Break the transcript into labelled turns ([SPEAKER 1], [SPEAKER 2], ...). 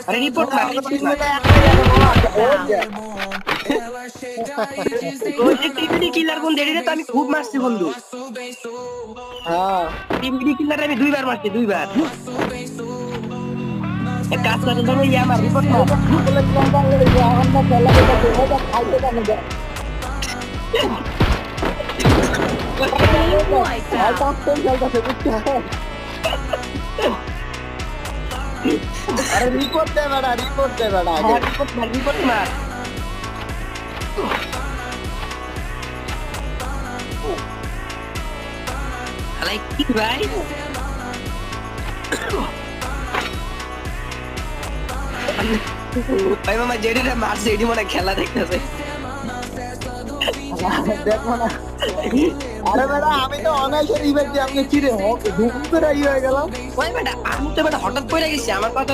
[SPEAKER 1] আরে রিপোর্ট মার রিপোর্ট মার ওই যে টিভিডি কিলার বন্ধু এটারে তো আমি খুব মারছি বন্ধু
[SPEAKER 2] হ্যাঁ
[SPEAKER 1] টিভিডি কিলার আমি দুইবার মারছি দুইবার এক কাজ করে ধরো ইয়া মার রিপোর্ট মার
[SPEAKER 2] বলেছিলাম বাংলাদেশে এখন না খেলা দেখে ওটা খাইতে কেন যায় আর টপ 10 খেলতেছে বুঝছো আরে রিপোর্ট দে বেটা আগে
[SPEAKER 1] রিপোর্ট মার আলাই কি ভাই ভাই মামা যেটা মারছে এটি মনে হয় খেলা দেখতেছে
[SPEAKER 2] দেখো না আরে বেটা আমি তো অনায়াসে রিভেট দিয়ে আমি চিড়ে হোক ধুম করে হয়ে গেলাম
[SPEAKER 1] ভাই বেটা আমি তো বেটা হঠাৎ পড়ে গেছি আমার কথা